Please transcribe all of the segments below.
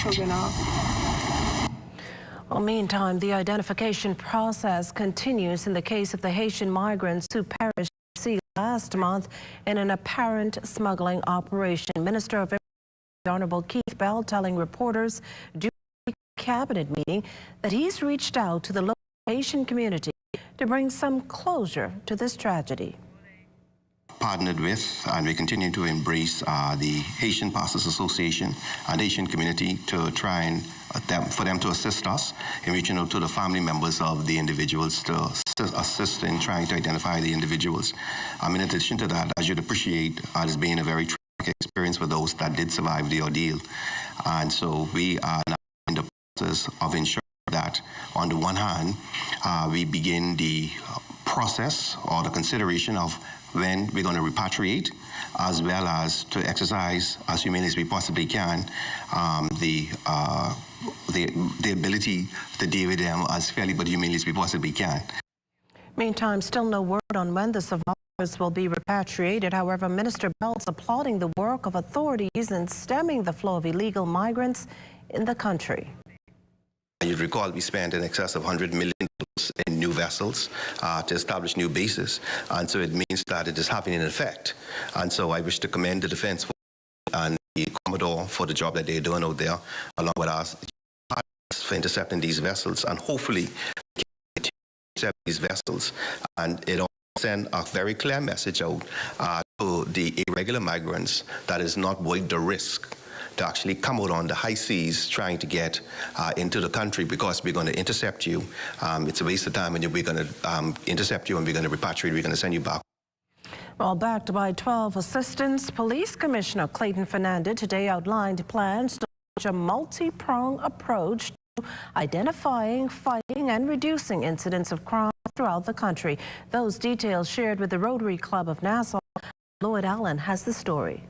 children off. Well, meantime, the identification process continues in the case of the Haitian migrants who perished at sea last month in an apparent smuggling operation. Minister of Immigration, Honorable Keith Bell, telling reporters during the cabinet meeting that he's reached out to the local Haitian community to bring some closure to this tragedy. Partnered with, and we continue to embrace the Haitian Pastors Association and Haitian community to try and for them to assist us in reaching out to the family members of the individuals to assist in trying to identify the individuals. In addition to that, as you'd appreciate, it has been a very tragic experience for those that did survive the ordeal. And so we are now in the process of ensuring that, on the one hand, we begin the process or the consideration of when we're going to repatriate, as well as to exercise as humanely as we possibly can the ability to deal with them as fairly but humanely as we possibly can. Meantime, still no word on when the survivors will be repatriated. However, Minister Bell's applauding the work of authorities in stemming the flow of illegal migrants in the country. You'd recall we spent in excess of $100 million in new vessels to establish new bases, and so it means that it is having an effect. And so I wish to commend the Defense Force and the Commodore for the job that they're doing out there, along with us, for intercepting these vessels, and hopefully we can intercept these vessels. And it also send a very clear message out to the irregular migrants that is not worth the risk to actually come out on the high seas trying to get into the country, because we're going to intercept you. It's a waste of time, and we're going to intercept you and we're going to repatriate, we're going to send you back. Well, backed by 12 assistants, Police Commissioner Clayton Fernandez today outlined plans to launch a multi-pronged approach to identifying, fighting, and reducing incidents of crime throughout the country. Those details shared with the Rotary Club of Nassau. Lloyd Allen has the story.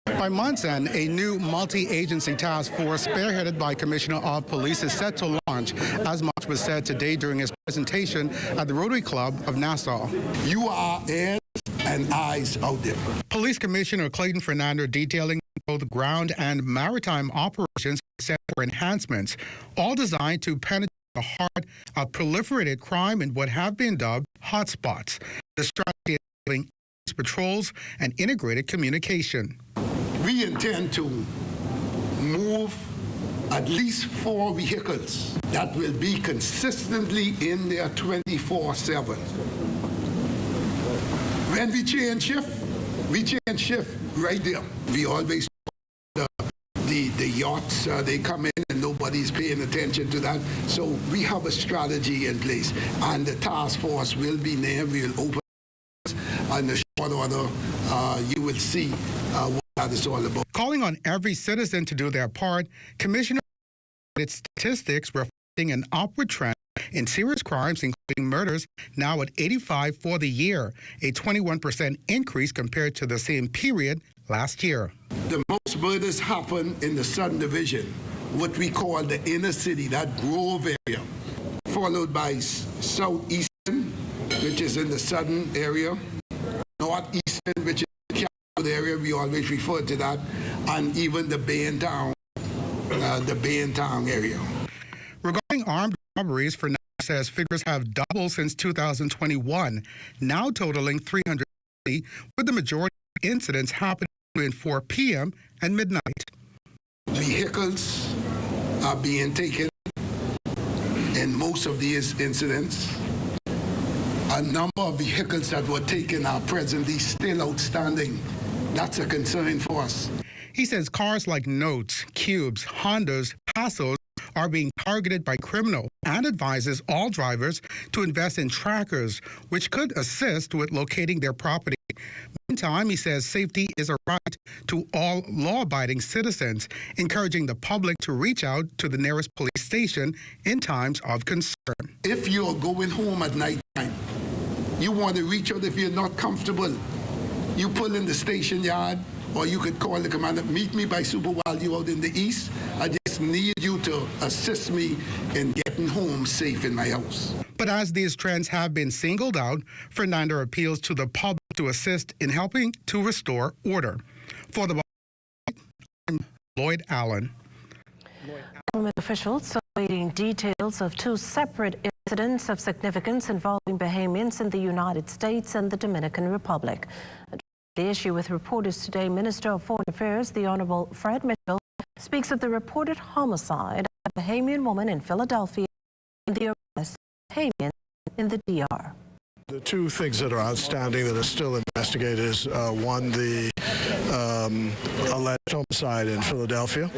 By month's end, a new multi-agency task force spearheaded by Commissioner of Police is set to launch. As much was said today during his presentation at the Rotary Club of Nassau. You are ears and eyes out there. Police Commissioner Clayton Fernandez detailing both ground and maritime operations set for enhancements, all designed to penetrate the heart of proliferated crime in what have been dubbed hotspots. The strategy is having patrols and integrated communication. We intend to move at least 4 vehicles that will be consistently in there 24/7. When we change shift right there. We always the yachts, they come in and nobody's paying attention to that. So we have a strategy in place, and the task force will be there. We'll open on the short order. You will see what that is all about. Calling on every citizen to do their part, Commissioner statistics reflecting an upward trend in serious crimes, including murders, now at 85 for the year, a 21% increase compared to the same period last year. The most murders happen in the Southern Division, what we call the inner city, that Grove area, followed by Southeastern, which is in the southern area, Northeastern, which is the capital area, we always refer to that, and even the Baintown area. Regarding armed robberies, Fernandez says figures have doubled since 2021, now totaling 350, with the majority of incidents happening between 4 p.m. and midnight. Vehicles are being taken in most of these incidents. A number of vehicles that were taken are presently still outstanding. That's a concern for us. He says cars like Notes, Cubes, Hondas, Passos are being targeted by criminals and advises all drivers to invest in trackers, which could assist with locating their property. Meantime, he says safety is a right to all law-abiding citizens, encouraging the public to reach out to the nearest police station in times of concern. If you're going home at night time, you want to reach out if you're not comfortable, you pull in the station yard, or you could call the commander, meet me by Super while you out in the east. I just need you to assist me in getting home safe in my house. But as these trends have been singled out, Fernandez appeals to the public to assist in helping to restore order. For the I'm Lloyd Allen. Government officials are awaiting details of two separate incidents of significance involving Bahamians in the United States and the Dominican Republic. The issue with reporters today, Minister of Foreign Affairs, the Honorable Fred Mitchell, speaks of the reported homicide of a Bahamian woman in Philadelphia and the arrest of Bahamians in the DR. The two things that are outstanding that are still investigated is one, the alleged homicide in Philadelphia.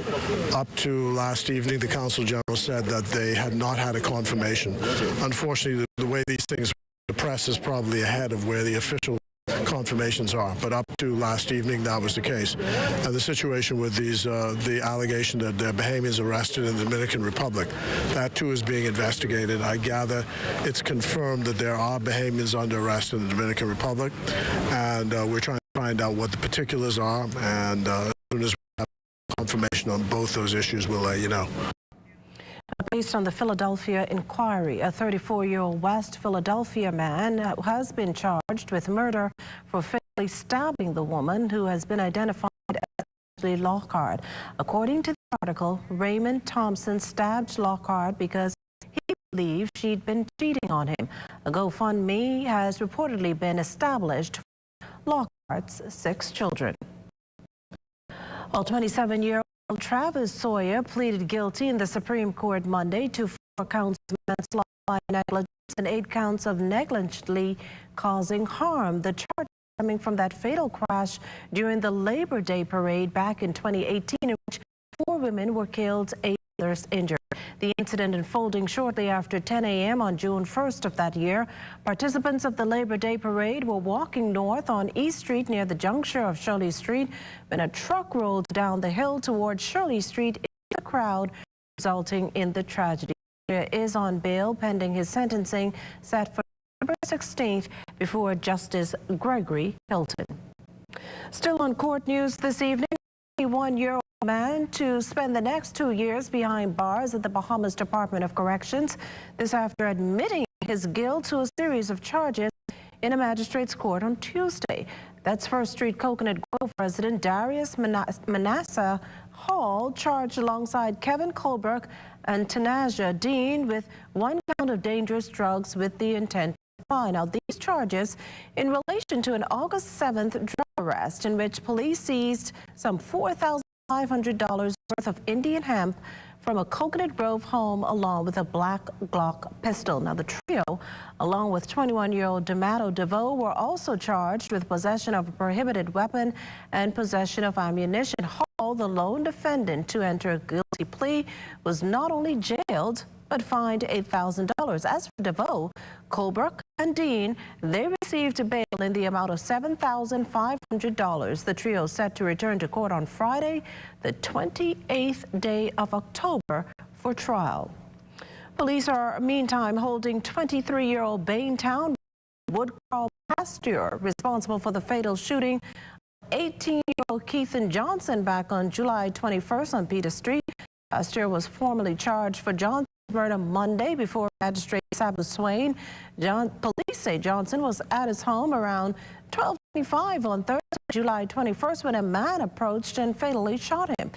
Up to last evening, the Consul General said that they had not had a confirmation. Unfortunately, the way these things, the press is probably ahead of where the official confirmations are, but up to last evening that was the case. And the situation with these, the allegation that there are Bahamians arrested in the Dominican Republic, that too is being investigated. I gather it's confirmed that there are Bahamians under arrest in the Dominican Republic, and we're trying to find out what the particulars are, and as soon as we have confirmation on both those issues, we'll let you know. Based on the Philadelphia inquiry, a 34-year-old West Philadelphia man has been charged with murder for fatally stabbing the woman who has been identified as Ashley Lockhart. According to the article, Raymond Thompson stabbed Lockhart because he believed she'd been cheating on him. A GoFundMe has reportedly been established for Lockhart's 6 children. Well, 27-year-old Travis Sawyer pleaded guilty in the Supreme Court Monday to 4 counts of manslaughter by negligence and 8 counts of negligently causing harm. The charge coming from that fatal crash during the Labor Day parade back in 2018, in which 4 women were killed, 8 others injured. The incident unfolding shortly after 10 a.m. on June 1st of that year. Participants of the Labor Day parade were walking north on East Street near the juncture of Shirley Street when a truck rolled down the hill towards Shirley Street in the crowd, resulting in the tragedy. He is on bail pending his sentencing set for November 16th before Justice Gregory Hilton. Still on court news this evening, a 21-year-old man to spend the next 2 years behind bars at the Bahamas Department of Corrections. This after admitting his guilt to a series of charges in a magistrate's court on Tuesday. That's First Street Coconut Grove resident Darius Manasseh Hall, charged alongside Kevin Colbrook and Tanaja Dean with 1 count of dangerous drugs with the intent to fine. Now, these charges in relation to an August 7th drug arrest in which police seized some $4,500 worth of Indian hemp from a Coconut Grove home along with a black Glock pistol. Now, the trio, along with 21-year-old D'Amato DeVoe, were also charged with possession of a prohibited weapon and possession of ammunition. Hall, the lone defendant to enter a guilty plea, was not only jailed but fined $8,000. As for DeVoe, Colbrook and Dean, they received bail in the amount of $7,500. The trio set to return to court on Friday, the 28th day of October, for trial. Police are meantime holding 23-year-old Baintown Woodcrawl Pasteur responsible for the fatal shooting of 18-year-old Keithan Johnson back on July 21st on Peter Street. Pasteur was formally charged for Johnson's murder Monday before Magistrate Sabu Swain. Police say Johnson was at his home around 12:25 on Thursday, July 21st, when a man approached and fatally shot him.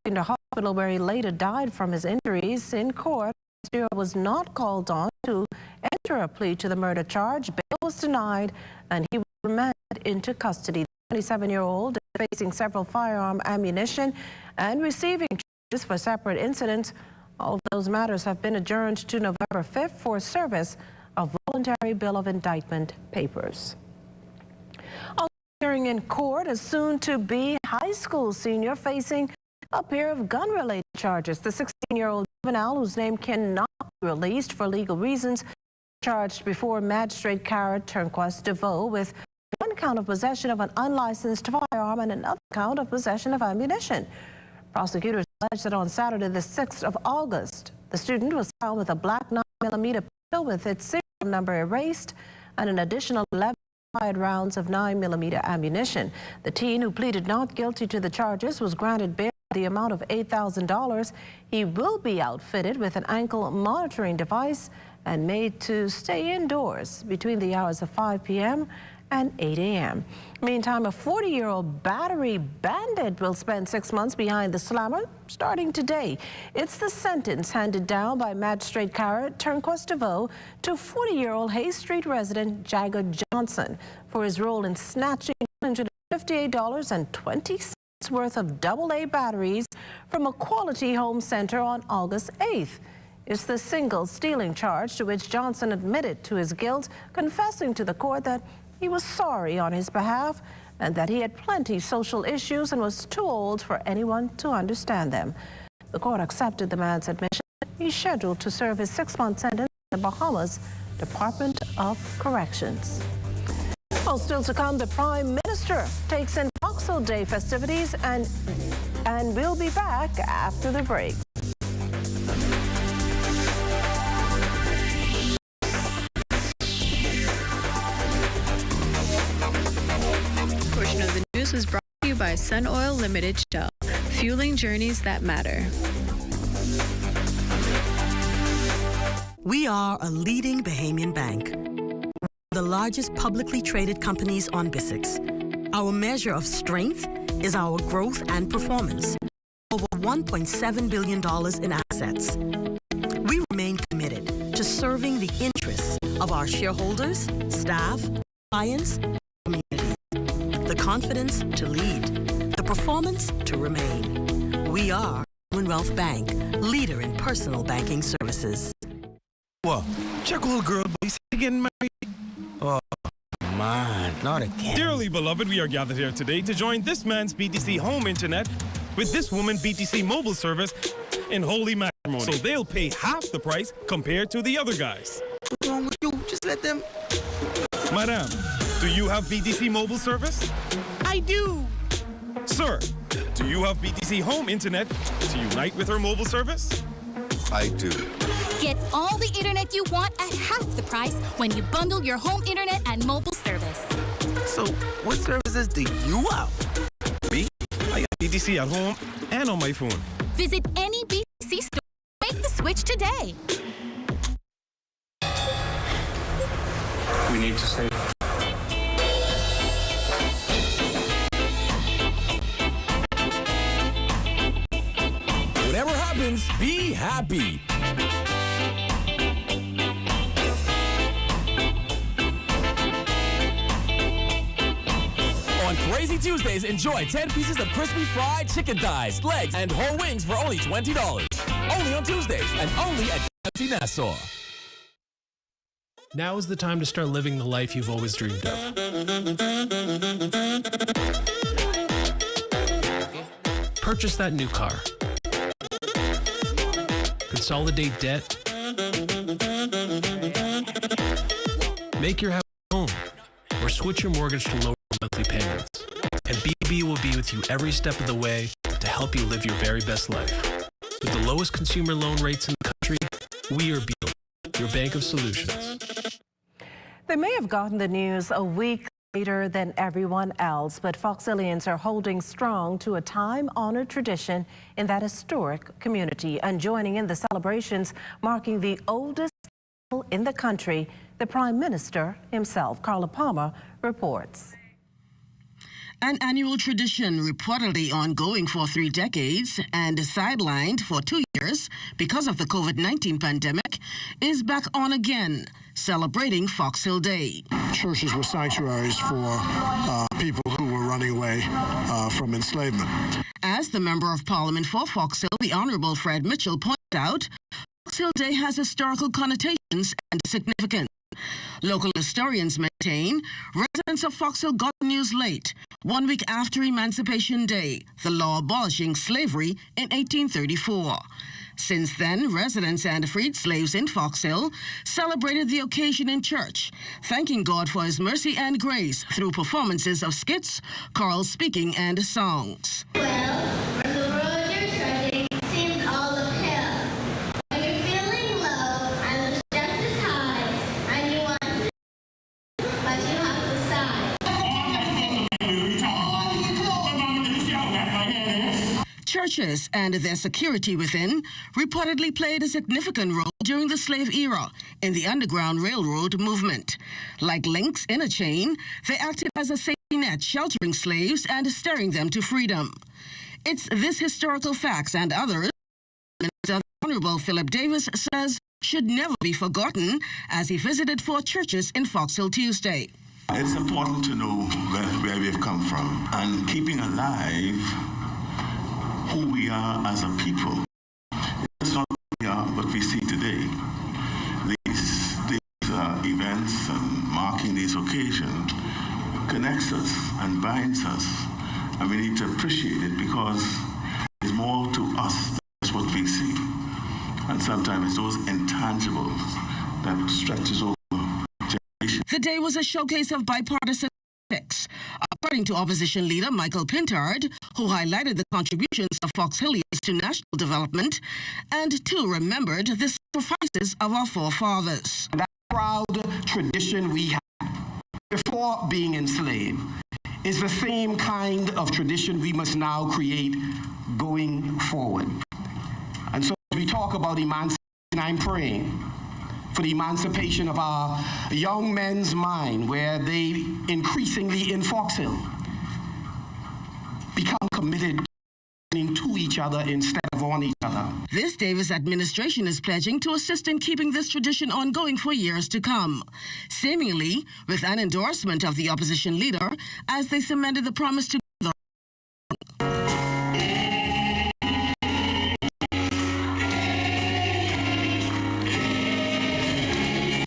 Taken to hospital where he later died from his injuries. In court, Pasteur was not called on to enter a plea to the murder charge. Bail was denied and he was remanded into custody. The 27-year-old is facing several firearm ammunition and receiving charges for separate incidents. All of those matters have been adjourned to November 5th for service of voluntary bill of indictment papers. Also hearing in court, a soon-to-be high school senior facing a pair of gun-related charges. The 16-year-old juvenile, whose name cannot be released for legal reasons, charged before Magistrate Cara Turnquist DeVoe with 1 count of possession of an unlicensed firearm and another count of possession of ammunition. Prosecutors alleged that on Saturday, the 6th of August, the student was found with a black 9mm pistol with its serial number erased and an additional 11 fired rounds of 9mm ammunition. The teen, who pleaded not guilty to the charges, was granted bail the amount of $8,000. He will be outfitted with an ankle monitoring device and made to stay indoors between the hours of 5 p.m. and 8 a.m. Meantime, a 40-year-old battery bandit will spend 6 months behind the slammer starting today. It's the sentence handed down by Magistrate Cara Turnquest-DeVoe to 40-year-old Hayes Street resident Jagger Johnson for his role in snatching $158.20 worth of AA batteries from a Quality Home Center on August 8th. It's the single stealing charge to which Johnson admitted to his guilt, confessing to the court that he was sorry on his behalf and that he had plenty social issues and was too old for anyone to understand them. The court accepted the man's admission. He's scheduled to serve his 6-month sentence in the Bahamas Department of Corrections. Well, still to come, the Prime Minister takes in Foxhole Day festivities and we'll be back after the break. Portion of the news was brought to you by Sun Oil Limited Shell, fueling journeys that matter. We are a leading Bahamian bank, the largest publicly traded companies on BISX. Our measure of strength is our growth and performance. Over $1.7 billion in assets. We remain committed to serving the interests of our shareholders, staff, clients, and communities. The confidence to lead, the performance to remain. We are Commonwealth Bank, leader in personal banking services. Well, check little girl, he's getting married. Oh, man, not again. Dearly beloved, we are gathered here today to join this man's BTC home internet with this woman BTC mobile service in holy matrimony. So they'll pay half the price compared to the other guys. What's wrong with you? Just let them. Madam, do you have BTC mobile service? I do. Sir, do you have BTC home internet to unite with her mobile service? I do. Get all the internet you want at half the price when you bundle your home internet and mobile service. So, what services do you have? Me? I have BTC at home and on my phone. Visit any BTC store. Make the switch today. We need to save. Whatever happens, be happy. On Crazy Tuesdays, enjoy 10 pieces of crispy fried chicken thighs, legs, and whole wings for only $20. Only on Tuesdays and only at KFC Nassau. Now is the time to start living the life you've always dreamed of. Purchase that new car. Consolidate debt. Make your house a home. Or switch your mortgage to lower monthly payments. And BB will be with you every step of the way to help you live your very best life. With the lowest consumer loan rates in the country, we are BB, your bank of solutions. They may have gotten the news a week later than everyone else, but Foxhillians are holding strong to a time-honored tradition in that historic community and joining in the celebrations marking the oldest festival in the country. The Prime Minister himself, Carla Palmer, reports. An annual tradition reportedly ongoing for 3 decades and sidelined for 2 years because of the COVID-19 pandemic is back on again, celebrating Foxhill Day. Churches were sanctuaries for people who were running away from enslavement. As the Member of Parliament for Foxhill, the Honourable Fred Mitchell, pointed out, Foxhill Day has historical connotations and significance. Local historians maintain residents of Foxhill got the news late, 1 week after Emancipation Day, the law abolishing slavery in 1834. Since then, residents and freed slaves in Foxhill celebrated the occasion in church, thanking God for his mercy and grace through performances of skits, choral speaking, and songs. Well, the road you're treading seems all uphill. When you're feeling low and the stress is high and you want to, but you have to sigh. Churches and their security within reportedly played a significant role during the slave era in the Underground Railroad movement. Like links in a chain, they acted as a safety net, sheltering slaves and steering them to freedom. It's this historical facts and others Minister Honorable Philip Davis says should never be forgotten as he visited 4 churches in Fox Hill Tuesday. It's important to know where we've come from and keeping alive who we are as a people. It's not who we are, what we see today. These events and marking these occasions connects us and binds us, and we need to appreciate it because it's more to us than just what we see. And sometimes it's those intangibles that stretches over generations. The day was a showcase of bipartisan politics. According to opposition leader Michael Pintard, who highlighted the contributions of Fox Hillians to national development, and too remembered the sacrifices of our forefathers. That proud tradition we had before being enslaved is the same kind of tradition we must now create going forward. And so as we talk about emancipation, I'm praying for the emancipation of our young men's mind, where they increasingly in Fox Hill become committed to each other instead of on each other. This Davis administration is pledging to assist in keeping this tradition ongoing for years to come, seemingly with an endorsement of the opposition leader as they cemented the promise to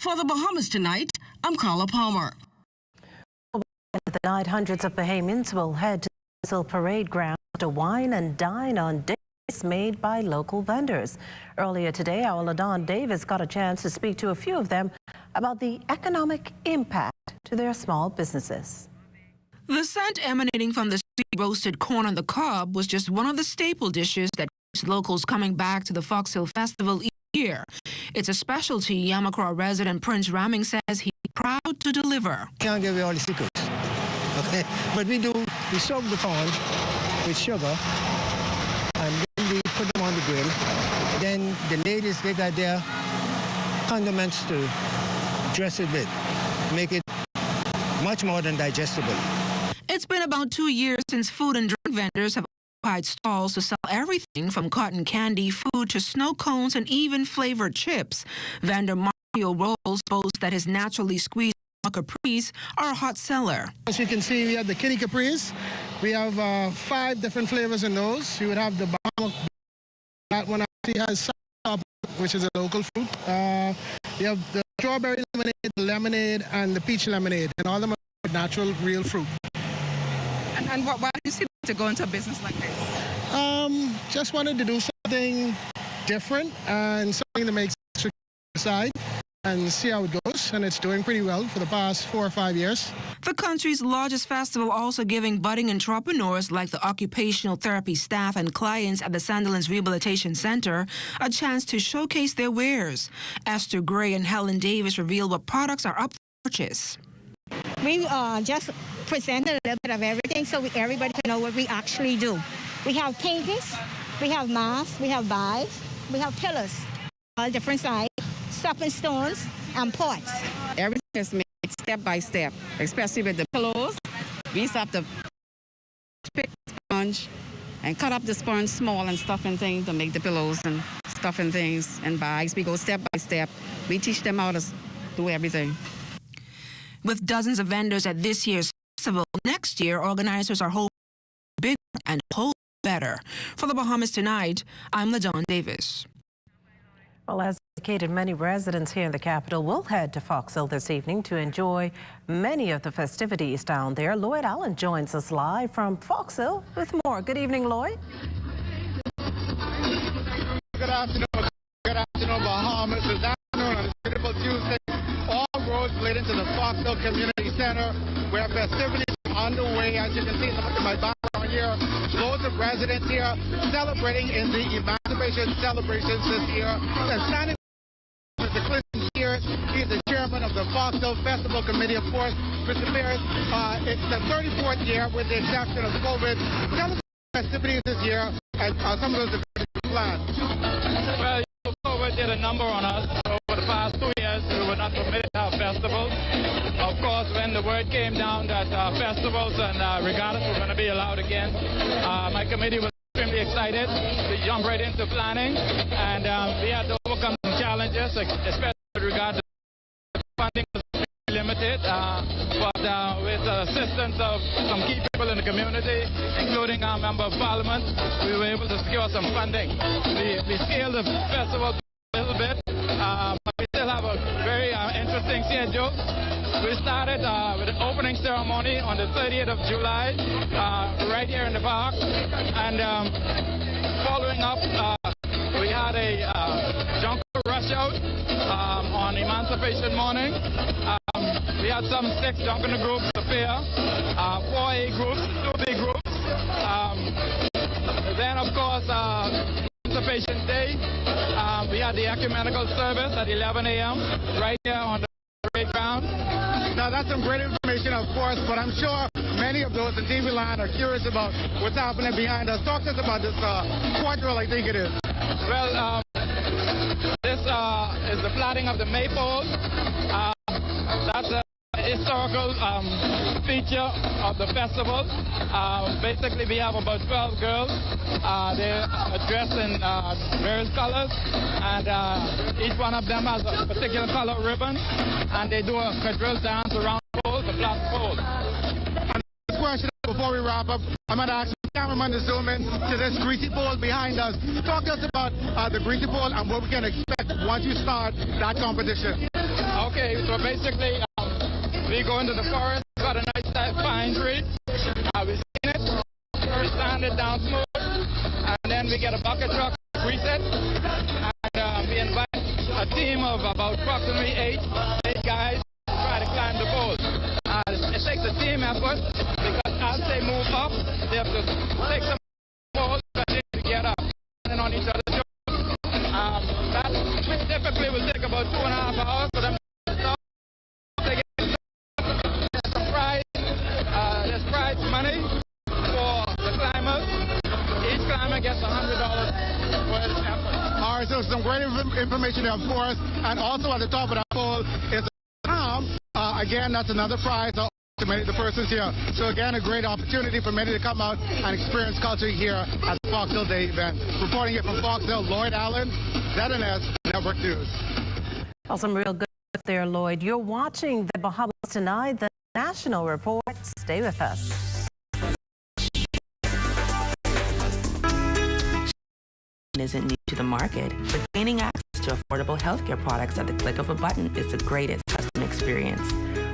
For the Bahamas Tonight, I'm Carla Palmer. Tonight, hundreds of Bahamians will head to the Fox Hill Parade Ground to wine and dine on dishes made by local vendors. Earlier today, our LaDon Davis got a chance to speak to a few of them about the economic impact to their small businesses. The scent emanating from the roasted corn on the cob was just one of the staple dishes that keeps locals coming back to the Fox Hill Festival each year. It's a specialty Yamacraw resident Prince Ramming says he's proud to deliver. Can't give you all the secrets, okay? But we soak the corn with sugar, and then we put them on the grill. Then the ladies, they got their condiments to dress it with, make it much more than digestible. It's been about 2 years since food and drink vendors have occupied stalls to sell everything from cotton candy, food to snow cones and even flavored chips. Vendor Mario Rolls boasts that his naturally squeezed capris are a hot seller. As you can see, we have the Kitty Capris. We have 5 different flavors in those. You would have the Bahamas. That one actually has sour, which is a local fruit. You have the strawberry lemonade, the lemonade, and the peach lemonade, and all of them are natural, real fruit. And why do you see to go into a business like this? Just wanted to do something different and something to make extra side and see how it goes, and it's doing pretty well for the past 4 or 5 years. The country's largest festival also giving budding entrepreneurs like the occupational therapy staff and clients at the Sandilands Rehabilitation Center a chance to showcase their wares. Esther Gray and Helen Davis reveal what products are up for purchase. We just presented a little bit of everything so everybody can know what we actually do. We have paintings, we have masks, we have bags, we have pillars, all different sizes, stepping stones, and pots. Everything is made step by step, especially with the pillows. We used to have to pick the sponge and cut up the sponge small and stuff and things to make the pillows and stuff and things and bags. We go step by step. We teach them how to do everything. With dozens of vendors at this year's festival, next year organizers are hoping bigger and whole better. For the Bahamas Tonight, I'm LaDon Davis. Well, as indicated, many residents here in the capital will head to Fox Hill this evening to enjoy many of the festivities down there. Lloyd Allen joins us live from Fox Hill with more. Good evening, Lloyd. Good afternoon, Bahamas. This afternoon on a beautiful Tuesday. All roads lead into the Fox Hill Community Center, where festivities are underway. As you can see, look at my background here. Loads of residents here celebrating in the emancipation celebrations this year. And standing Mr. Clinton here, he's the chairman of the Fox Hill Festival Committee, of course. Mr. Pierce, it's the 34th year, with the exception of COVID. Celebrating festivities this year, and some of those are planned. Well, you look forward board did a number on us. Over the past 2 years, we were not permitted to have festivals. Of course, when the word came down that festivals and regattas were going to be allowed again, my committee was extremely excited to jump right into planning, and we had to overcome some challenges, especially with regard to funding was limited, but with the assistance of some key people in the community, including our Member of Parliament, we were able to secure some funding. We scaled the festival a little bit, but we still have a very interesting schedule. We started with an opening ceremony on the 30th of July, right here in the park, and following up, we had a jungle rush out on Emancipation morning. We had some 6 jungle groups appear, 4 A groups, 2 B groups. Then, of course, Emancipation Day, we had the ecumenical service at 11 a.m. right here on the parade ground. Now, that's some great information, of course, but I'm sure many of those in TV land are curious about what's happening behind us. Talk to us about this quadrille, I think it is. Well, this is the plaiting of the maypole. That's a historical feature of the festival. Basically, we have about 12 girls. They're dressed in various colors, and each one of them has a particular color ribbon, and they do a quadrille dance around the pole, the black pole. This question, before we wrap up, I'm going to ask the cameraman to zoom in to this greasy pole behind us. Talk to us about the greasy pole and what we can expect once you start that competition. Okay, so basically, we go into the forest, got a nice pine tree, we skin it, we sand it down smooth, and then we get a bucket truck, grease it, and we invite a team of about approximately 8 guys to try to climb the pole. It takes a team effort, because as they move up, they have to take some poles to get up, and on each other's shoulders. That typically will take about 2.5 hours for them to stop. There's prize money for the climbers. Each climber gets $100 for his effort. All right, so some great information there for us. And also at the top of that pole is a tom. Again, that's another prize to many of the persons here. So again, a great opportunity for many to come out and experience culture here at the Foxhill Day event. Reporting it from Foxhill, Lloyd Allen, ZNS Network News. Well, some real good there, Lloyd. You're watching the Bahamas Tonight, the National Report. Stay with us. Isn't new to the market, but gaining access to affordable healthcare products at the click of a button is the greatest customer experience.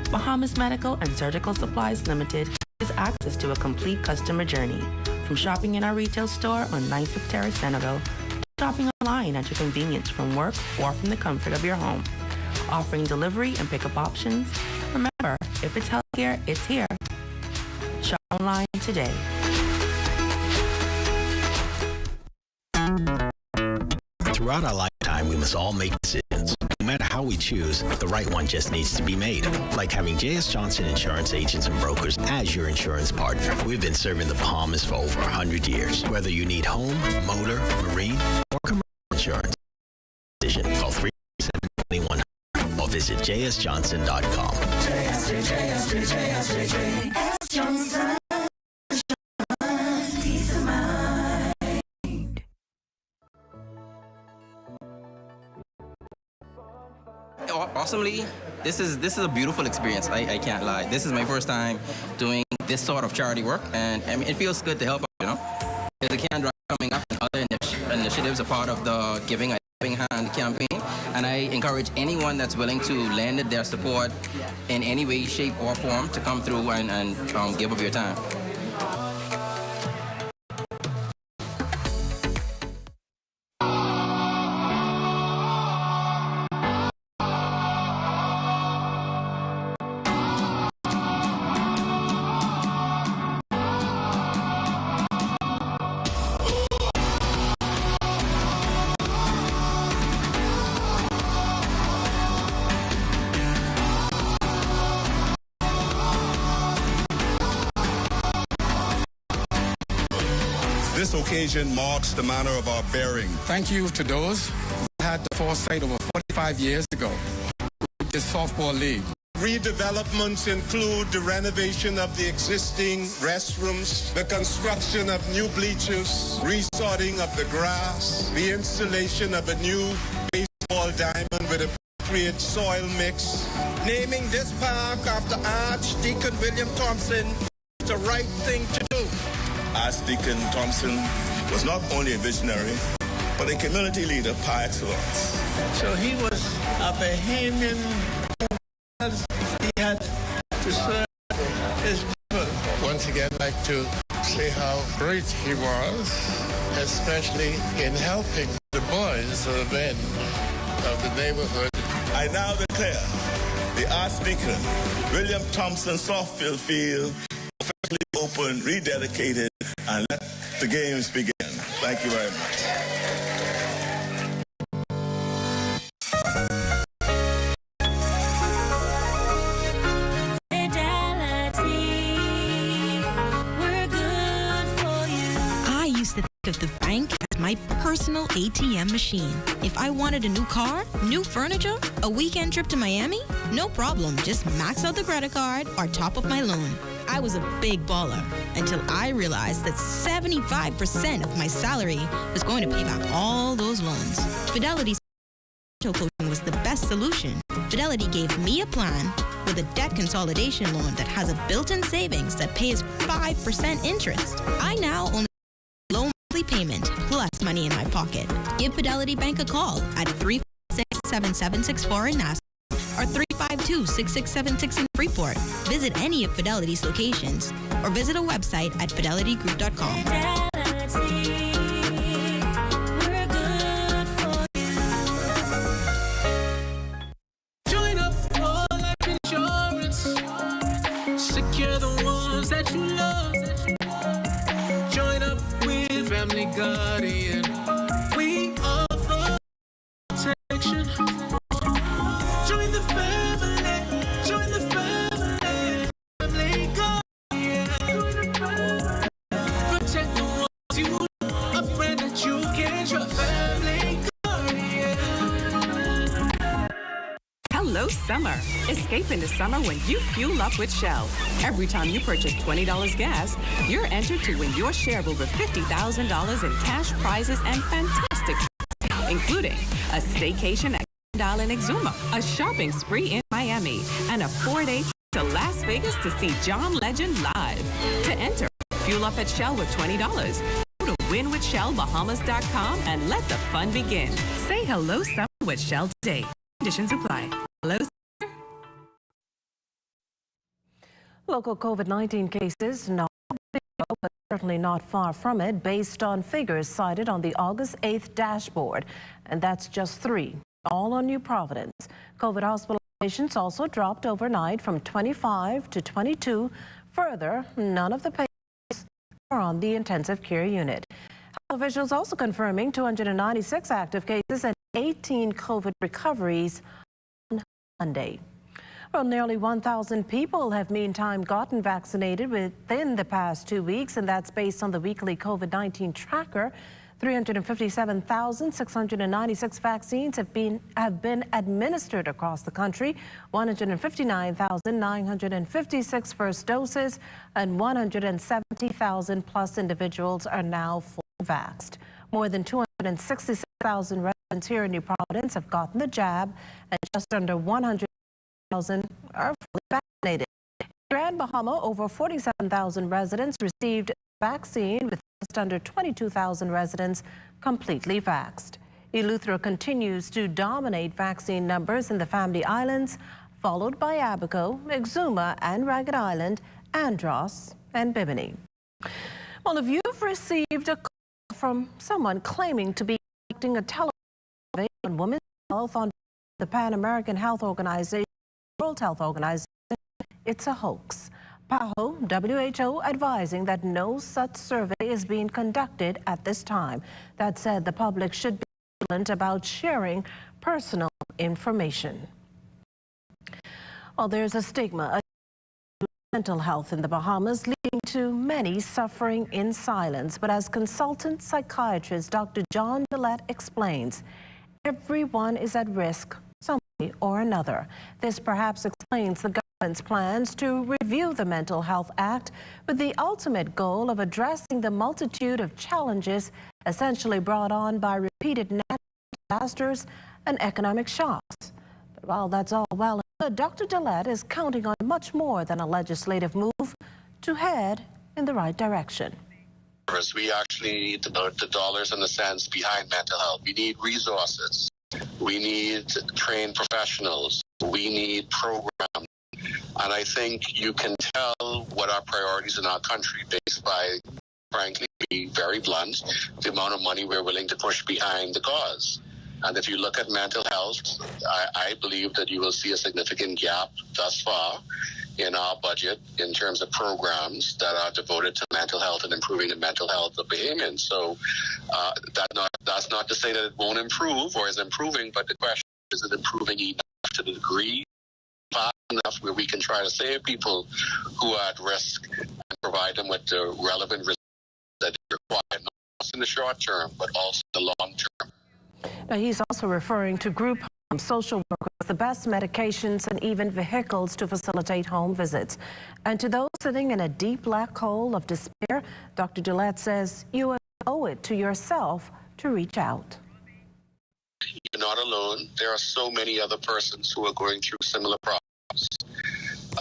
Bahamas Medical and Surgical Supplies Limited gives access to a complete customer journey, from shopping in our retail store on 9th Terrace, Centerville, to shopping online at your convenience from work or from the comfort of your home. Offering delivery and pickup options. Remember, if it's healthcare, it's here. Shop online today. Throughout our lifetime, we must all make decisions. No matter how we choose, the right one just needs to be made. Like having J.S. Johnson Insurance Agents and Brokers as your insurance partner. We've been serving the Bahamas for over 100 years. Whether you need home, motor, marine, or commercial insurance, decision, call 377-2100 or visit jsjohnson.com. JS Johnson. Peace of mind. Awesomely, this is a beautiful experience. I can't lie. This is my first time doing this sort of charity work, and I mean, it feels good to help out, you know. There's a can drive coming up, and other initiatives are part of the Giving a Helping Hand campaign, and I encourage anyone that's willing to lend their support in any way, shape, or form to come through and give of your time. This occasion marks the manner of our bearing. Thank you to those who had the foresight over 45 years ago with the softball league. Redevelopments include the renovation of the existing restrooms, the construction of new bleachers, resorting of the grass, the installation of a new baseball diamond with appropriate soil mix. Naming this park after Archdeacon William Thompson is the right thing to do. Archdeacon Thompson was not only a visionary, but a community leader par excellence. So he was a Bahamian. He had to serve his people. Once again, I'd like to say how great he was, especially in helping the boys or the men of the neighborhood. I now declare the Archdeacon William Thompson softball field officially open, rededicated, and let the games begin. Thank you very much. Of the bank as my personal ATM machine. If I wanted a new car, new furniture, a weekend trip to Miami, no problem. Just max out the credit card or top up my loan. I was a big baller until I realized that 75% of my salary was going to pay back all those loans. Fidelity's coaching was the best solution. Fidelity gave me a plan with a debt consolidation loan that has a built-in savings that pays 5% interest. I now only payment plus money in my pocket. Give Fidelity Bank a call at 356-7764 in Nassau or 352-6676 in Freeport. Visit any of Fidelity's locations or visit a website at fidelitygroup.com. Join up all life insurance. Secure the ones that you love. Join up with Family Guardian. We offer protection. Join the family. Join the family. Family Guardian. Protect the ones you love. A brand that you can trust. Family Guardian. Hello, summer. Escape into summer when you fuel up with Shell. Every time you purchase $20 gas, you're entered to win your share of over $50,000 in cash prizes and fantastic trips, including a staycation at Island Exuma, a shopping spree in Miami, and a 4-day trip to Las Vegas to see John Legend live. To enter, fuel up at Shell with $20. Go to winwithshellbahamas.com and let the fun begin. Say hello, summer with Shell today. Conditions apply. Hello, summer. Local COVID-19 cases not big, but certainly not far from it, based on figures cited on the August 8th dashboard. And that's just 3, all on New Providence. COVID hospitalizations also dropped overnight from 25 to 22. Further, none of the patients are on the intensive care unit. Health officials also confirming 296 active cases and 18 COVID recoveries on Monday. Well, nearly 1,000 people have meantime gotten vaccinated within the past 2 weeks, and that's based on the weekly COVID-19 tracker. 357,696 vaccines have been administered across the country, 159,956 first doses, and 170,000 plus individuals are now fully vaxxed. More than 266,000 residents here in New Providence have gotten the jab, and just under 100,000 are fully vaccinated. In Grand Bahama, over 47,000 residents received vaccine, with just under 22,000 residents completely vaxxed. Eleuthera continues to dominate vaccine numbers in the Family Islands, followed by Abaco, Exuma and Ragged Island, Andros and Bimini. Well, if you've received a call from someone claiming to be conducting a telesurvey on women's health on the Pan American Health Organization, World Health Organization, it's a hoax. PAHO, WHO advising that no such survey is being conducted at this time. That said, the public should be vigilant about sharing personal information. Well, there's a stigma of mental health in the Bahamas, leading to many suffering in silence. But as consultant psychiatrist Dr. John Gillette explains, everyone is at risk, some way or another. This perhaps explains the government's plans to review the Mental Health Act with the ultimate goal of addressing the multitude of challenges essentially brought on by repeated natural disasters and economic shocks. But while that's all well and good, Dr. Dillette is counting on much more than a legislative move to head in the right direction. We actually need the dollars and the cents behind mental health. We need resources. We need trained professionals. We need programs. And I think you can tell what our priorities in our country based by, frankly, be very blunt, the amount of money we're willing to push behind the cause. And if you look at mental health, I believe that you will see a significant gap thus far in our budget in terms of programs that are devoted to mental health and improving the mental health of Bahamians. So that's not to say that it won't improve or is improving, but the question is it improving enough to the degree fast enough where we can try to save people who are at risk and provide them with the relevant results that they require, not just in the short term, but also in the long term. Now, he's also referring to group homes, social workers, the best medications and even vehicles to facilitate home visits. And to those sitting in a deep black hole of despair, Dr. Dillette says you owe it to yourself to reach out. You're not alone. There are so many other persons who are going through similar problems.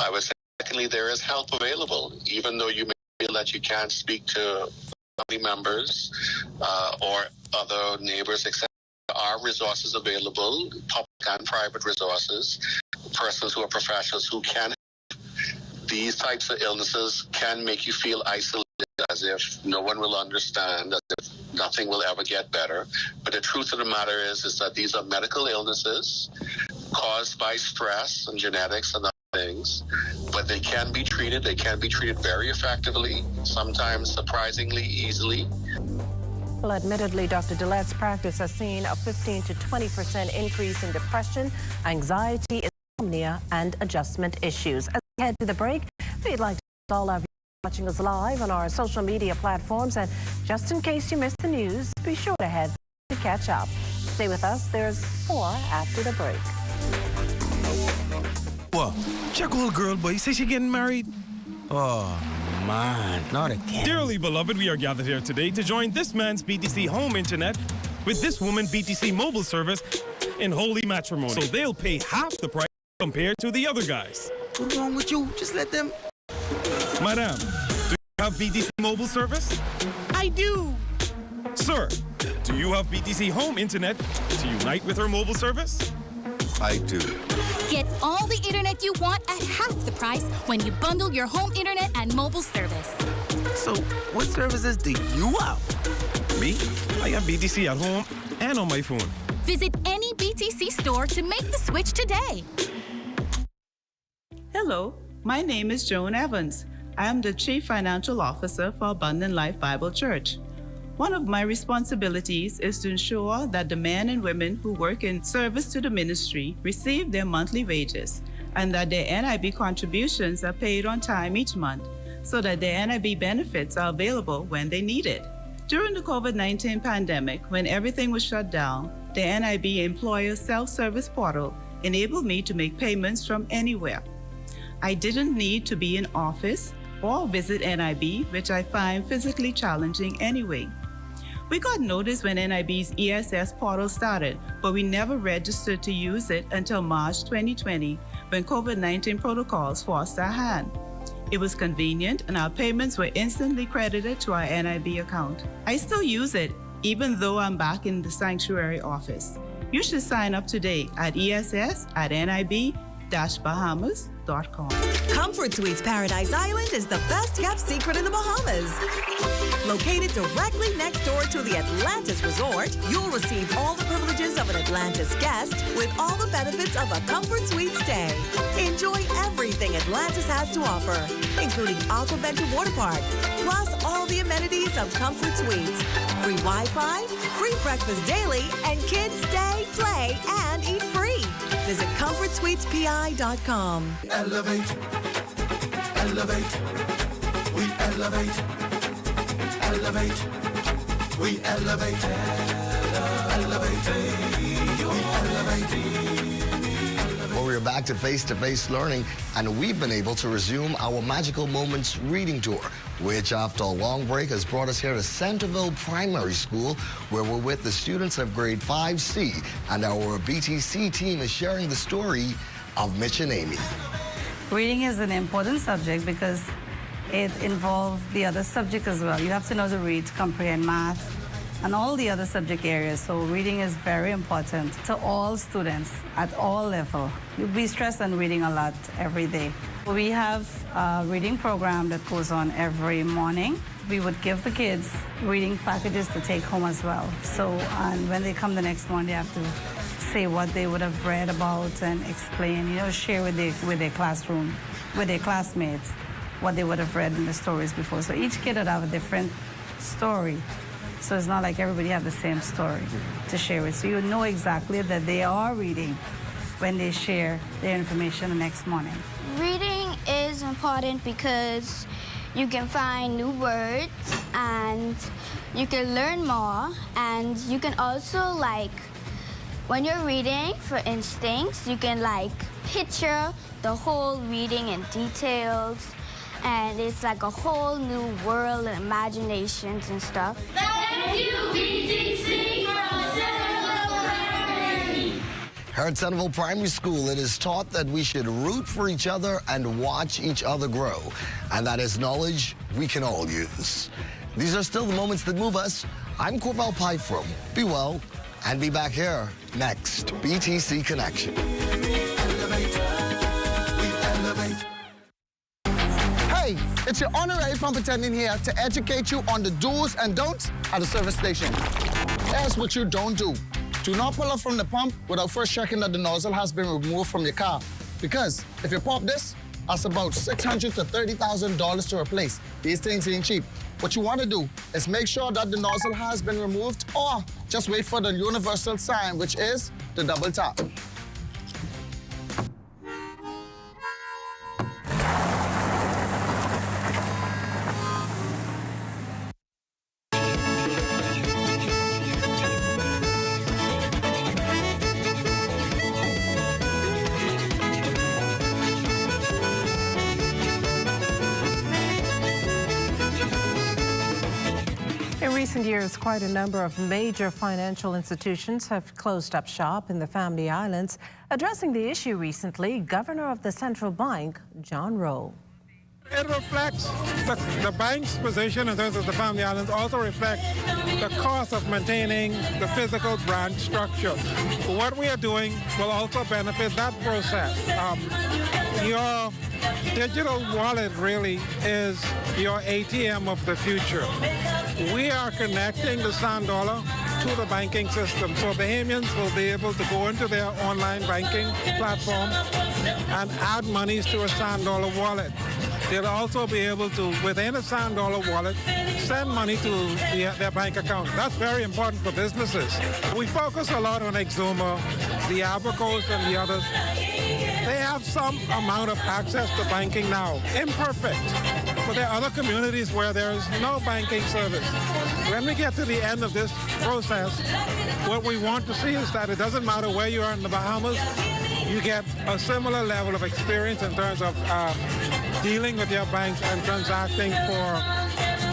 I would say, secondly, there is help available, even though you may feel that you can't speak to family members or other neighbors, etc. There are resources available, public and private resources, persons who are professionals who can help. These types of illnesses can make you feel isolated, as if no one will understand, as if nothing will ever get better. But the truth of the matter is that these are medical illnesses caused by stress and genetics and other things, but they can be treated. They can be treated very effectively, sometimes surprisingly easily. Well, admittedly, Dr. Dillette's practice has seen a 15 to 20% increase in depression, anxiety, insomnia, and adjustment issues. As we head to the break, we'd like to thank all of you watching us live on our social media platforms. And just in case you missed the news, be sure to head to catch up. Stay with us. There's more after the break. What? Check old girl, boy. You say she getting married? Oh, man, not again. Dearly beloved, we are gathered here today to join this man's BTC home internet with this woman BTC mobile service in holy matrimony. So they'll pay half the price compared to the other guys. What's wrong with you? Just let them... Madam, do you have BTC mobile service? I do. Sir, do you have BTC home internet to unite with her mobile service? I do. Get all the internet you want at half the price when you bundle your home internet and mobile service. So, what services do you have? Me? I have BTC at home and on my phone. Visit any BTC store to make the switch today. Hello, my name is Joan Evans. I am the Chief Financial Officer for Abundant Life Bible Church. One of my responsibilities is to ensure that the men and women who work in service to the ministry receive their monthly wages and that their NIB contributions are paid on time each month so that their NIB benefits are available when they need it. During the COVID-19 pandemic, when everything was shut down, the NIB Employer Self-Service Portal enabled me to make payments from anywhere. I didn't need to be in office or visit NIB, which I find physically challenging anyway. We got notice when NIB's ESS portal started, but we never registered to use it until March 2020, when COVID-19 protocols forced our hand. It was convenient and our payments were instantly credited to our NIB account. I still use it, even though I'm back in the sanctuary office. You should sign up today at ess@nib-bahamas.com. Comfort Suites Paradise Island is the best kept secret in the Bahamas. Located directly next door to the Atlantis Resort, you'll receive all the privileges of an Atlantis guest with all the benefits of a Comfort Suite stay. Enjoy everything Atlantis has to offer, including Aquaventure Water Park, plus all the amenities of Comfort Suites. Free Wi-Fi, free breakfast daily, and kids stay, play, and eat free. Visit ComfortSuitesPI.com. Elevate, elevate, we elevate, elevate, we elevate, elevate. Well, we're back to face-to-face learning, and we've been able to resume our Magical Moments reading tour, which after a long break has brought us here to Centerville Primary School, where we're with the students of grade 5C, and our BTC team is sharing the story of Mitch and Amy. Reading is an important subject because it involves the other subject as well. You have to know to read, to comprehend math, and all the other subject areas. So reading is very important to all students at all levels. We stress on reading a lot every day. We have a reading program that goes on every morning. We would give the kids reading packages to take home as well. So and when they come the next morning, they have to say what they would have read about and explain, share with their classroom, with their classmates, what they would have read in the stories before. So each kid would have a different story. So it's not like everybody have the same story to share with. So you know exactly that they are reading when they share their information the next morning. Reading is important because you can find new words and you can learn more, and you can also, when you're reading, for instance, you can picture the whole reading in details, and it's like a whole new world and imaginations and stuff. Thank you, BTC, from Centerville Primary. Here at Centerville Primary School, it is taught that we should root for each other and watch each other grow. And that is knowledge we can all use. These are still the moments that move us. I'm Corval Pyfrom. Be well and be back here next. BTC Connection. Hey, it's your honorary pump attendant here to educate you on the do's and don'ts at the service station. Here's what you don't do. Do not pull up from the pump without first checking that the nozzle has been removed from your car. Because if you pop this, that's about $600,000 to $30,000 to replace. These things ain't cheap. What you want to do is make sure that the nozzle has been removed, or just wait for the universal sign, which is the double tap. In recent years, quite a number of major financial institutions have closed up shop in the Family Islands. Addressing the issue recently, Governor of the Central Bank, John Rowe. It reflects the bank's position in terms of the Family Islands, also reflects the cost of maintaining the physical branch structure. What we are doing will also benefit that process. Your digital wallet really is your ATM of the future. We are connecting the Sand Dollar to the banking system, so Bahamians will be able to go into their online banking platform and add monies to a Sand Dollar wallet. They'll also be able to, within a Sand Dollar wallet, send money to their bank account. That's very important for businesses. We focus a lot on Exuma, the Abacos, and the others. They have some amount of access to banking now, imperfect. But there are other communities where there is no banking service. When we get to the end of this process, what we want to see is that it doesn't matter where you are in the Bahamas, you get a similar level of experience in terms of dealing with your banks and transacting for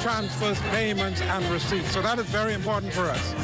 transfers, payments, and receipts. So that is very important for us.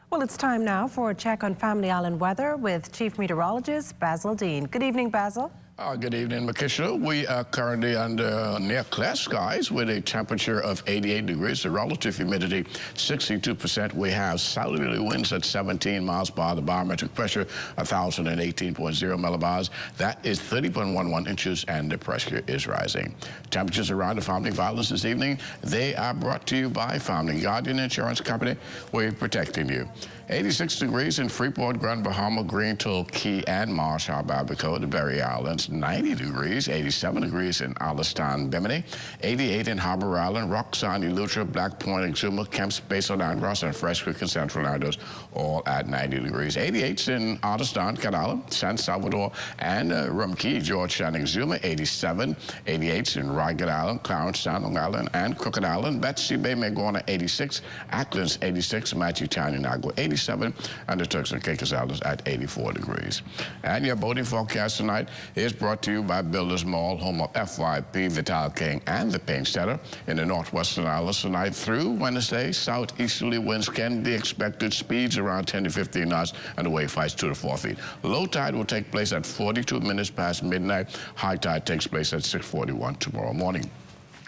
Well, it's time now for a check on Family Island weather with Chief Meteorologist Basil Dean. Good evening, Basil. Good evening, Makisha. We are currently under near clear skies with a temperature of 88 degrees, the relative humidity 62%. We have southerly winds at 17 miles per hour, the barometric pressure 1,018.0 millibars. That is 30.11 inches, and the pressure is rising. Temperatures around the Family Islands this evening, they are brought to you by Family Guardian Insurance Company. We're protecting you. 86 degrees in Freeport, Grand Bahama, Greenville, Key, and Marshall, Barbacoa, the Berry Islands. Isles, 90 degrees, 87 degrees in Alliston, Bimini, 88 in Harbor Island, Roxanne, Eleuthera, Black Point, Exuma, Kemp Space, Andros, and Fresh Creek and Central Landos, all at 90 degrees. 88s in Alliston, Canala, San Salvador, and Rumkey, Georgetown, Exuma, 87, 88s in Ragged Island, Clarence, Long Island, and Crooked Island, Betsy Bay, Magona, 86, Acklands, 86, Matthewtown, Inagua, 87, and the Turks and Caicos Islands at 84 degrees. And your boating forecast tonight is brought to you by Builders Mall, home of FYP, Vital King, and the Pink Setter. In the northwestern islands tonight through Wednesday, southeasterly winds can be expected, speeds around 10 to 15 knots, and the wave heights 2 to 4 feet. Low tide will take place at 42 minutes past midnight. High tide takes place at 6:41 tomorrow morning.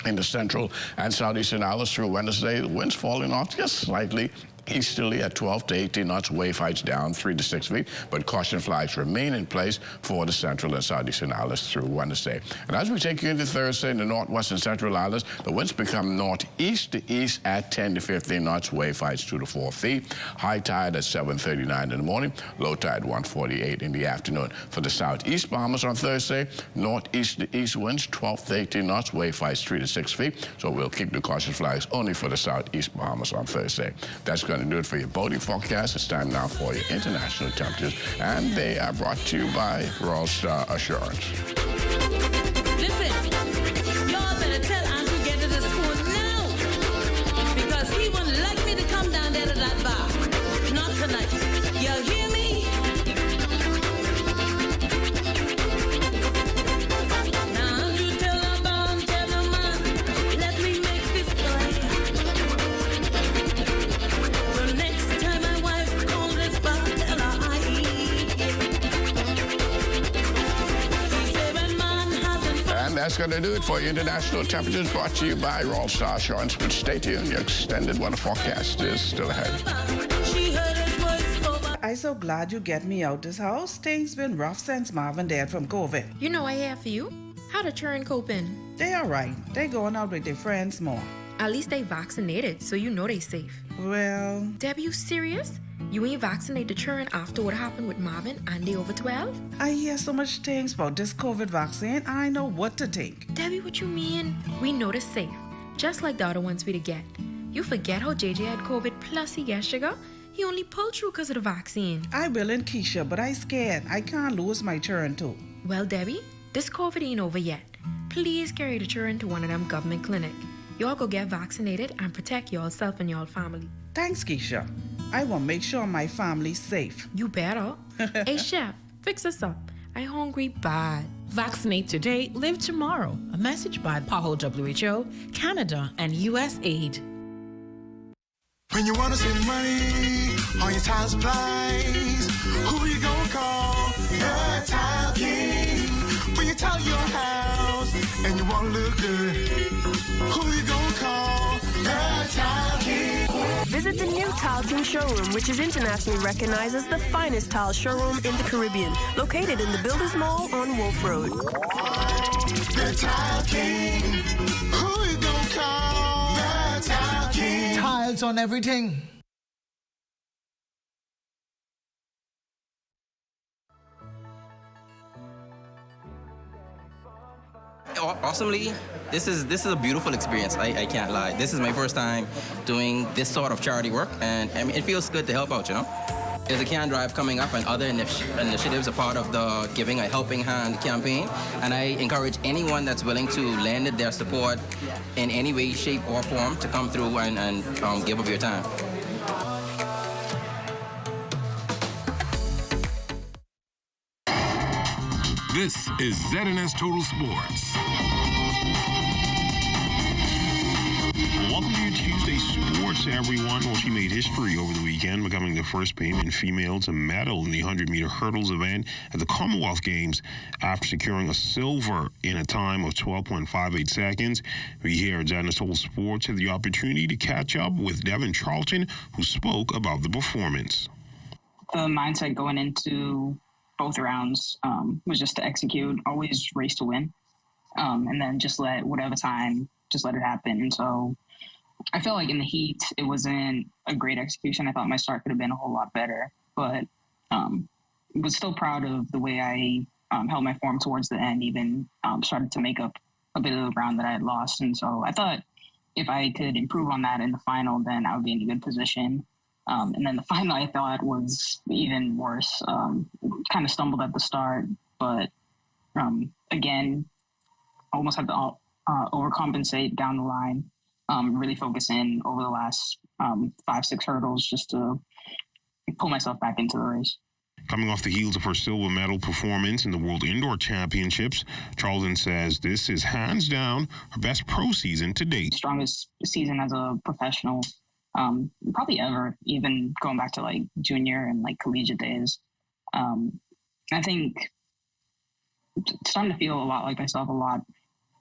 In the central and southeastern islands through Wednesday, the winds falling off just slightly easterly at 12 to 18 knots, wave heights down 3 to 6 feet, but caution flags remain in place for the central and southeastern islands through Wednesday. And as we take you into Thursday in the northwest and central islands, the winds become northeast to east at 10 to 15 knots, wave heights 2 to 4 feet. High tide at 7:39 in the morning, low tide 1:48 in the afternoon. For the southeast Bahamas on Thursday, northeast to east winds 12 to 18 knots, wave heights 3 to 6 feet. So we'll keep the caution flags only for the southeast Bahamas on Thursday. That's going to do it for your boating forecast. It's time now for your international temperatures, and they are brought to you by Royal Star Assurance. Listen, y'all better tell Andrew get to the school now, because he won't like me to come down there to that bar. Not tonight. You hear me? Now Andrew, tell the bomb, tell the man, let me make this play. The next time my wife calls this bar, tell her I eat. He said when man hasn't. And that's going to do it for your international temperatures, brought to you by Royal Star Assurance. But stay tuned, your extended weather forecast is still ahead. I'm so glad you get me out this house. Things been rough since Marvin died from COVID. You know I have for you. How the children coping? They all right. They going out with their friends more. At least they vaccinated, so you know they safe. Well... Debbie, you serious? You ain't vaccinate the children after what happened with Marvin and they over 12? I hear so much things about this COVID vaccine, I know what to think. Debbie, what you mean? We know they're safe, just like the other ones we to get. You forget how JJ had COVID plus he got sugar? He only pulled through because of the vaccine. I willing, Keisha, but I scared. I can't lose my children too. Well, Debbie, this COVID ain't over yet. Please carry the children to one of them government clinic. Y'all go get vaccinated and protect yourself and your family. Thanks, Keisha. I will make sure my family's safe. You better. Hey, chef, fix us up. I hungry bad. Vaccinate today, live tomorrow. A message by PAHO WHO, Canada, and USAID. When you want to save money on your tile supplies, who you gonna call? The Tile King. When you tile your house and you want to look good, who you gonna call? The Tile King. Visit the new Tile King showroom, which is internationally recognized as the finest tile showroom in the Caribbean, located in the Builders Mall on Wolf Road. The Tile King. Who you gonna call? The Tile King. Tiles on everything. Awesomely, this is a beautiful experience. I can't lie. This is my first time doing this sort of charity work, and I mean, it feels good to help out, you know? There's a can drive coming up and other initiatives are part of the Giving a Helping Hand campaign, and I encourage anyone that's willing to lend their support in any way, shape, or form to come through and give of your time. This is ZNS Total Sports. Welcome to your Tuesday Sports, everyone. Well, she made history over the weekend, becoming the first Bahamian female to medal in the 100-meter hurdles event at the Commonwealth Games after securing a silver in a time of 12.58 seconds. We here at ZNS Total Sports had the opportunity to catch up with Devin Charlton, who spoke about the performance. The mindset going into both rounds was just to execute, always race to win, and then just let whatever time, just let it happen. And so I felt like in the heat, it wasn't a great execution. I thought my start could have been a whole lot better, but was still proud of the way I held my form towards the end, even started to make up a bit of the ground that I had lost. And so I thought if I could improve on that in the final, then I would be in a good position. And then the final, I thought, was even worse. Kind of stumbled at the start, but again, almost had to overcompensate down the line. Really focus in over the last 5-6 hurdles just to pull myself back into the race. Coming off the heels of her silver medal performance in the World Indoor Championships, Charlton says this is hands down her best pro season to date. Strongest season as a professional, probably ever, even going back to like junior and like collegiate days. I think starting to feel a lot like myself, a lot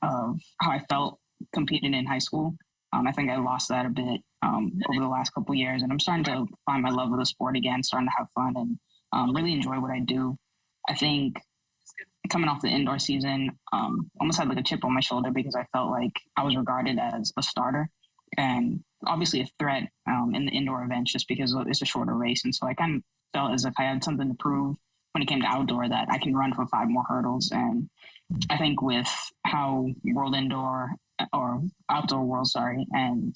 of how I felt competing in high school. I think I lost that a bit over the last couple of years, and I'm starting to find my love of the sport again, starting to have fun and really enjoy what I do. I think coming off the indoor season, almost had like a chip on my shoulder because I felt like I was regarded as a starter and obviously a threat in the indoor events just because it's a shorter race. And so I kind of felt as if I had something to prove when it came to outdoor, that I can run for 5 more hurdles. And I think with how World Indoor or Outdoor World, and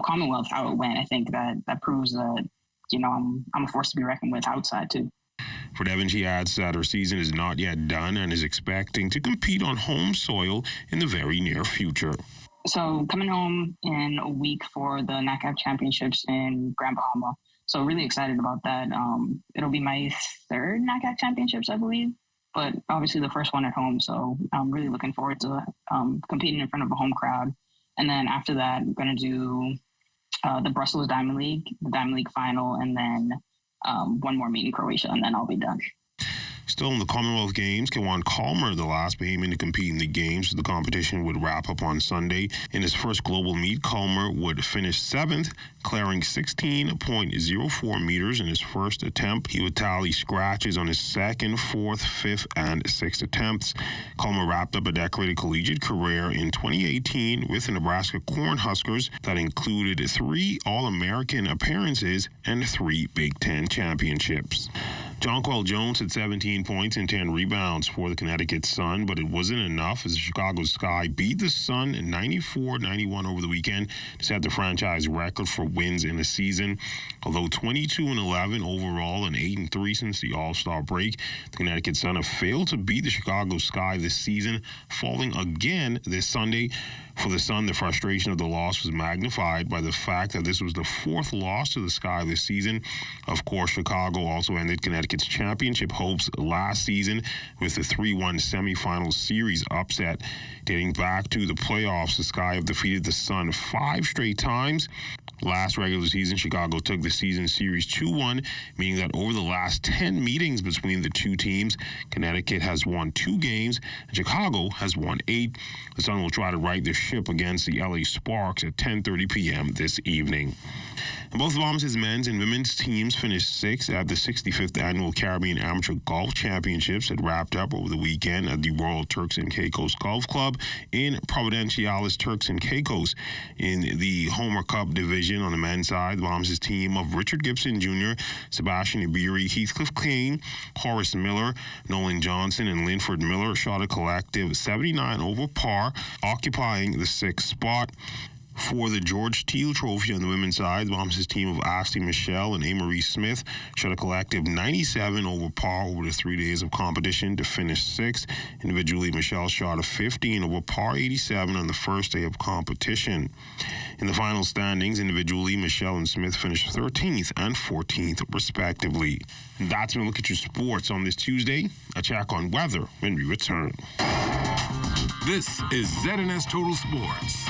Commonwealth, how it went, I think that proves that, you know, I'm a force to be reckoned with outside too. For Devon, she adds that her season is not yet done and is expecting to compete on home soil in the very near future. So coming home in a week for the NACAP Championships in Grand Bahama. So really excited about that. It'll be my 3rd NACAP Championships, I believe, but obviously the first one at home. So I'm really looking forward to competing in front of a home crowd. And then after that, I'm going to do the Brussels Diamond League, the Diamond League final, and then one more meet in Croatia, and then I'll be done. Still in the Commonwealth Games, Kewan Calmer, the last Bahamian to compete in the Games. The competition would wrap up on Sunday. In his first global meet, Calmer would finish 7th, clearing 16.04 meters in his first attempt. He would tally scratches on his 2nd, 4th, 5th, and 6th attempts. Calmer wrapped up a decorated collegiate career in 2018 with the Nebraska Cornhuskers that included 3 All-American appearances and 3 Big Ten championships. Jonquel Jones had 17 points and 10 rebounds for the Connecticut Sun, but it wasn't enough as the Chicago Sky beat the Sun 94-91 over the weekend to set the franchise record for wins in the season. Although 22-11 overall and 8-3 since the All-Star break, the Connecticut Sun have failed to beat the Chicago Sky this season, falling again this Sunday. For the Sun, the frustration of the loss was magnified by the fact that this was the 4th loss to the Sky this season. Of course, Chicago also ended Connecticut's championship hopes last season with the 3-1 semifinal series upset. Dating back to the playoffs, the Sky have defeated the Sun 5 straight times. Last regular season, Chicago took the season series 2-1, meaning that over the last 10 meetings between the two teams, Connecticut has won 2 games and Chicago has won 8. The Sun will try to right the ship against the LA Sparks at 10:30 p.m. this evening. And both Bahamas' men's and women's teams finished 6th at the 65th Annual Caribbean Amateur Golf Championships that wrapped up over the weekend at the Royal Turks and Caicos Golf Club in Providenciales, Turks and Caicos. In the Homer Cup division on the men's side, the Bahamas' team of Richard Gibson Jr., Sebastian Iberi, Heathcliff Kane, Horace Miller, Nolan Johnson, and Linford Miller shot a collective 79 over par, occupying the 6th spot. For the George Teal Trophy on the women's side, the Bahamas' team of Ashley Michelle and Amarie Smith shot a collective 97 over par over the 3 days of competition to finish 6th. Individually, Michelle shot a 15 over par 87 on the first day of competition. In the final standings, individually, Michelle and Smith finished 13th and 14th, respectively. And that's when we look at your sports on this Tuesday. A check on weather when we return. This is ZNS Total Sports.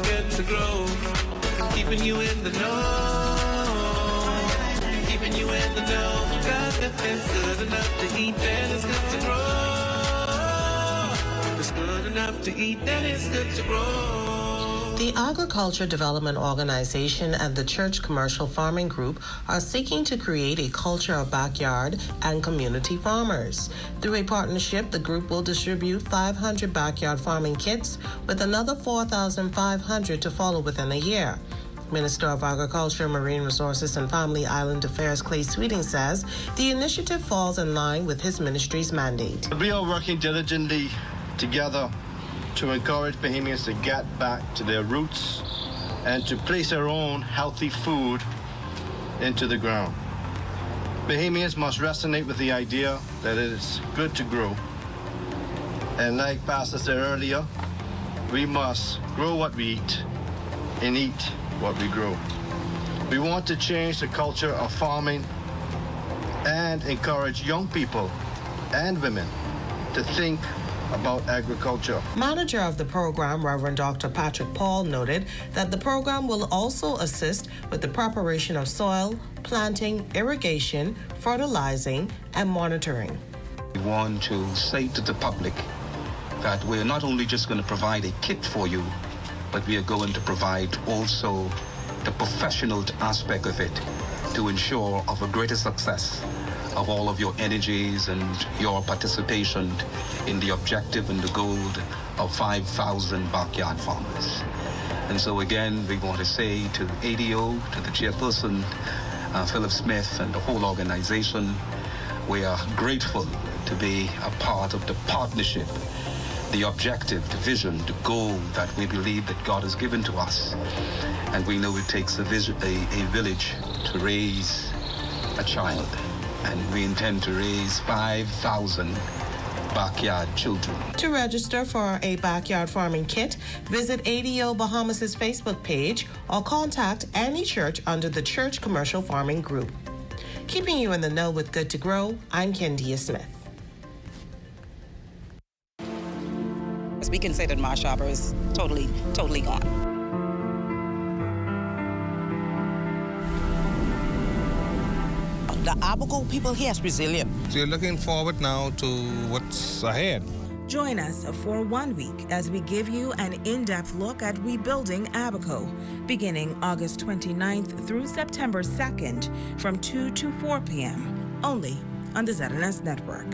Good to grow. Keeping you in the know. Keeping you in the know. God, it's good enough to eat, then it's good to grow. It's good enough to eat, then it's good to grow. The Agriculture Development Organization and the Church Commercial Farming Group are seeking to create a culture of backyard and community farmers. Through a partnership, the group will distribute 500 backyard farming kits with another 4,500 to follow within a year. Minister of Agriculture, Marine Resources and Family Island Affairs Clay Sweeting says the initiative falls in line with his ministry's mandate. We are working diligently together to encourage Bahamians to get back to their roots and to place their own healthy food into the ground. Bahamians must resonate with the idea that it is good to grow. And like Pastor said earlier, we must grow what we eat and eat what we grow. We want to change the culture of farming and encourage young people and women to think about agriculture. Manager of the program, Reverend Dr. Patrick Paul, noted that the program will also assist with the preparation of soil, planting, irrigation, fertilizing, and monitoring. We want to say to the public that we're not only just going to provide a kit for you, but we are going to provide also the professional aspect of it to ensure of a greater success of all of your energies and your participation in the objective and the goal of 5,000 backyard farmers. And so again, we want to say to ADO, to the chairperson, Philip Smith, and the whole organization, we are grateful to be a part of the partnership, the objective, the vision, the goal that we believe that God has given to us. And we know it takes a village to raise a child. And we intend to raise 5,000 backyard children. To register for a backyard farming kit, visit ADO Bahamas' Facebook page or contact any church under the Church Commercial Farming Group. Keeping you in the know with Good to Grow, I'm Kendia Smith. We can say that Marsh Harbor is totally gone. The Abaco people here is resilient. So you're looking forward now to what's ahead. Join us for 1 week as we give you an in-depth look at rebuilding Abaco, beginning August 29th through September 2nd from 2 to 4 p.m., only on the ZNS Network.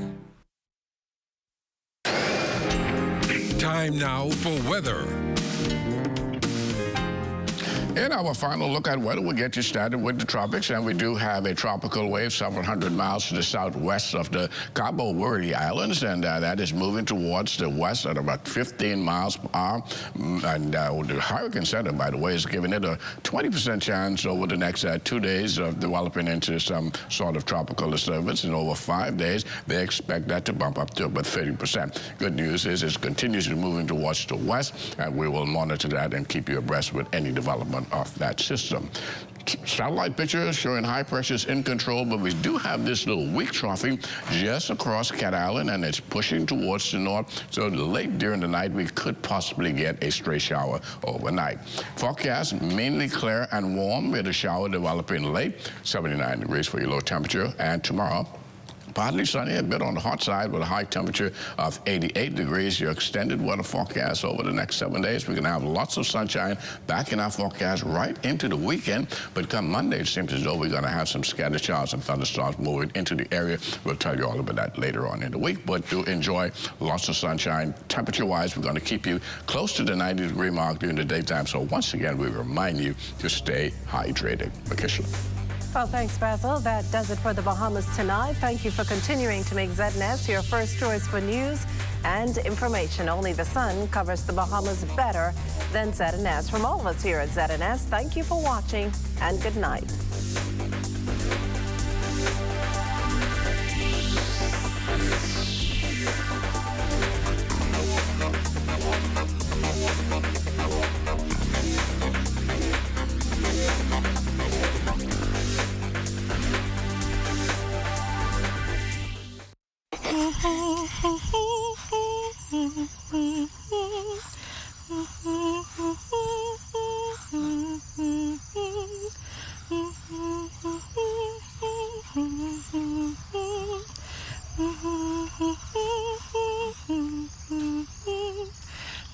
Time now for weather. In our final look at weather, we'll get you started with the tropics, and we do have a tropical wave 700 miles to the southwest of the Cabo Verde Islands, and that is moving towards the west at about 15 miles per hour. And the Hurricane Center, by the way, is giving it a 20% chance over the next 2 days of developing into some sort of tropical disturbance. And over 5 days, they expect that to bump up to about 30%. Good news is it's continuously moving towards the west, and we will monitor that and keep you abreast with any development of that system. Satellite pictures showing high pressures in control, but we do have this little weak troughing just across Cat Island, and it's pushing towards the north. So late during the night, we could possibly get a stray shower overnight. Forecast mainly clear and warm with a shower developing late, 79 degrees for your low temperature, and tomorrow, partly sunny, a bit on the hot side with a high temperature of 88 degrees. Your extended weather forecast over the next 7 days. We're going to have lots of sunshine back in our forecast right into the weekend. But come Monday, it seems as though we're going to have some scattered showers and thunderstorms moving into the area. We'll tell you all about that later on in the week. But do enjoy lots of sunshine. Temperature-wise, we're going to keep you close to the 90-degree mark during the daytime. So once again, we remind you to stay hydrated. Lakeisha. Well, thanks, Basil. That does it for the Bahamas tonight. Thank you for continuing to make ZNS your first choice for news and information. Only the sun covers the Bahamas better than ZNS. From all of us here at ZNS, thank you for watching and good night.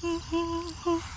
Mm-hmm.